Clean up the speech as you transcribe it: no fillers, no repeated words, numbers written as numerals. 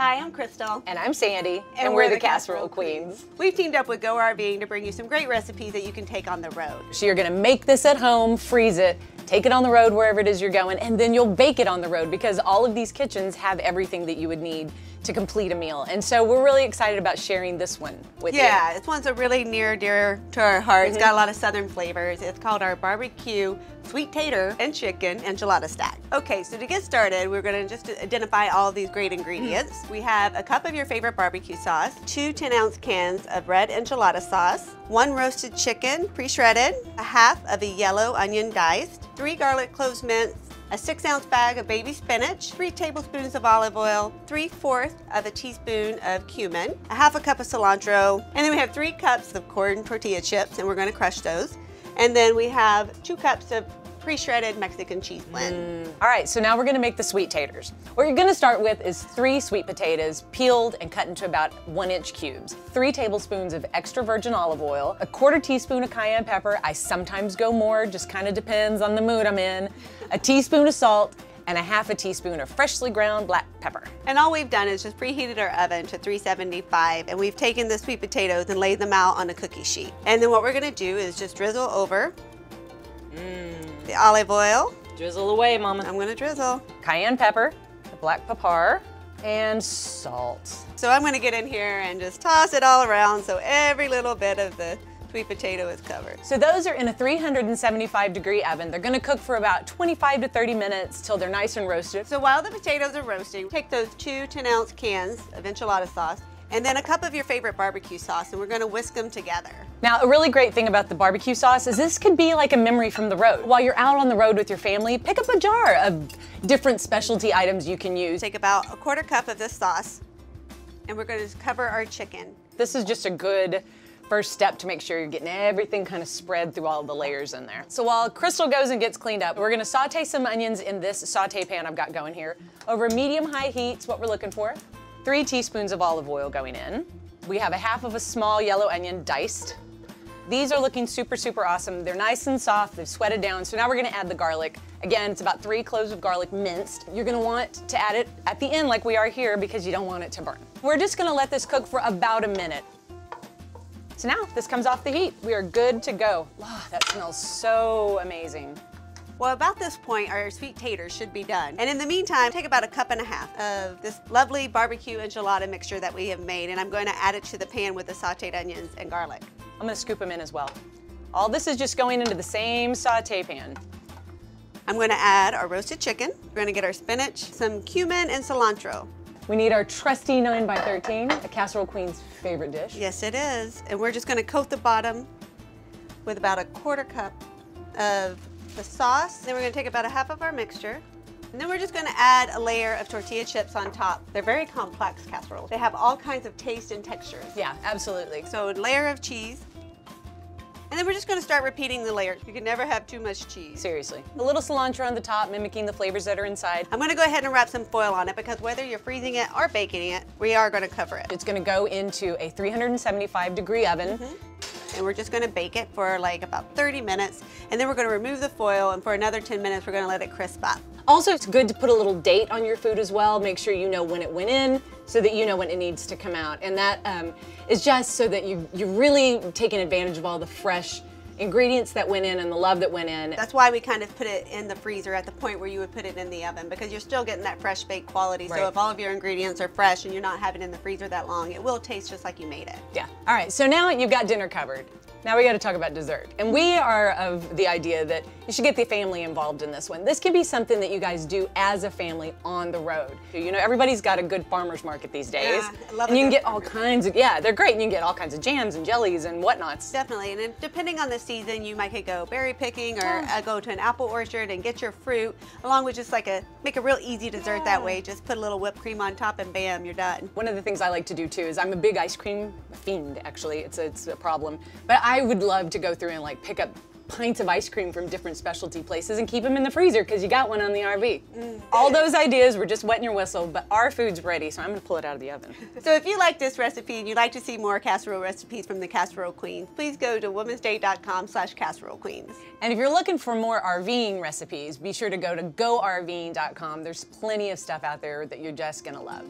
Hi, I'm Crystal. And I'm Sandy, and we're the Casserole Queens. We've teamed up with Go RVing to bring you some great recipes that you can take on the road. So you're gonna make this at home, freeze it, take it on the road wherever it is you're going, and then you'll bake it on the road because all of these kitchens have everything that you would need to complete a meal. And so we're really excited about sharing this one with you. Yeah, this one's a really near dear to our heart. It's got a lot of southern flavors. It's called our barbecue sweet tater and chicken enchilada stack. Okay, so to get started, we're gonna just identify all of these great ingredients. We have a cup of your favorite barbecue sauce, 2 10-ounce cans of red enchilada sauce, 1 roasted chicken pre-shredded, a half of a yellow onion diced, 3 garlic cloves minced, a 6-ounce bag of baby spinach, 3 tablespoons of olive oil, 3/4 of a teaspoon of cumin, a half a cup of cilantro, and then we have 3 cups of corn tortilla chips, and we're gonna crush those. And then we have 2 cups of pre-shredded Mexican cheese blend. All right, so now we're gonna make the sweet taters. What you're gonna start with is 3 sweet potatoes, peeled and cut into about 1-inch cubes, 3 tablespoons of extra virgin olive oil, a 1/4 teaspoon of cayenne pepper. I sometimes go more, just kind of depends on the mood I'm in, a teaspoon of salt, and a half a teaspoon of freshly ground black pepper. And all we've done is just preheated our oven to 375, and we've taken the sweet potatoes and laid them out on a cookie sheet. And then what we're gonna do is just drizzle over the olive oil. Drizzle away, mama. I'm gonna drizzle. Cayenne pepper, the black pepper, and salt. So I'm gonna get in here and just toss it all around so every little bit of the sweet potato is covered. So those are in a 375-degree oven. They're gonna cook for about 25 to 30 minutes till they're nice and roasted. So while the potatoes are roasting, take those 2 10-ounce cans of enchilada sauce and then a cup of your favorite barbecue sauce, and we're gonna whisk them together. Now, a really great thing about the barbecue sauce is this could be like a memory from the road. While you're out on the road with your family, pick up a jar of different specialty items you can use. Take about a 1/4 cup of this sauce, and we're gonna cover our chicken. This is just a good first step to make sure you're getting everything kind of spread through all the layers in there. So while Crystal goes and gets cleaned up, we're gonna saute some onions in this saute pan I've got going here. Over medium-high heat is what we're looking for. 3 teaspoons of olive oil going in. We have a half of a small yellow onion diced. These are looking super, super awesome. They're nice and soft, they've sweated down. So now we're gonna add the garlic. Again, it's about 3 cloves of garlic minced. You're gonna want to add it at the end like we are here because you don't want it to burn. We're just gonna let this cook for about a minute. So now this comes off the heat. We are good to go. Oh, that smells so amazing. Well, about this point, our sweet taters should be done. And in the meantime, take about 1.5 cups of this lovely barbecue enchilada mixture that we have made, and I'm going to add it to the pan with the sauteed onions and garlic. I'm gonna scoop them in as well. All this is just going into the same saute pan. I'm gonna add our roasted chicken. We're gonna get our spinach, some cumin, and cilantro. We need our trusty 9x13, a Casserole Queen's favorite dish. Yes, it is. And we're just gonna coat the bottom with about a 1/4 cup of the sauce. Then we're gonna take about a half of our mixture. And then we're just gonna add a layer of tortilla chips on top. They're very complex casseroles. They have all kinds of taste and textures. Yeah, absolutely. So a layer of cheese. And then we're just gonna start repeating the layers. You can never have too much cheese. Seriously. A little cilantro on the top, mimicking the flavors that are inside. I'm gonna go ahead and wrap some foil on it because whether you're freezing it or baking it, we are gonna cover it. It's gonna go into a 375-degree oven. And we're just gonna bake it for like about 30 minutes. And then we're gonna remove the foil, and for another 10 minutes, we're gonna let it crisp up. Also, it's good to put a little date on your food as well. Make sure you know when it went in so that you know when it needs to come out. And that is just so that you're really taking advantage of all the fresh ingredients that went in and the love that went in. That's why we kind of put it in the freezer at the point where you would put it in the oven, because you're still getting that fresh baked quality. Right. So if all of your ingredients are fresh and you're not having it in the freezer that long, it will taste just like you made it. Yeah. All right, so now you've got dinner covered. Now we got to talk about dessert. And we are of the idea that you should get the family involved in this one. This can be something that you guys do as a family on the road. You know, everybody's got a good farmer's market these days. Yeah, I love and you can it. get all kinds of, yeah, they're great. And you can get all kinds of jams and jellies and whatnots. Definitely, and then depending on the season, you might could go berry picking or go to an apple orchard and get your fruit, along with just like make a real easy dessert that way. Just put a little whipped cream on top and bam, you're done. One of the things I like to do too is I'm a big ice cream fiend, actually. It's a problem. But I would love to go through and like pick up pints of ice cream from different specialty places and keep them in the freezer because you got one on the RV. All those ideas were just wetting your whistle, but our food's ready, so I'm gonna pull it out of the oven. So if you like this recipe and you'd like to see more casserole recipes from the Casserole Queens, please go to womensday.com/casserolequeens. And if you're looking for more RVing recipes, be sure to go to GoRVing.com. There's plenty of stuff out there that you're just gonna love.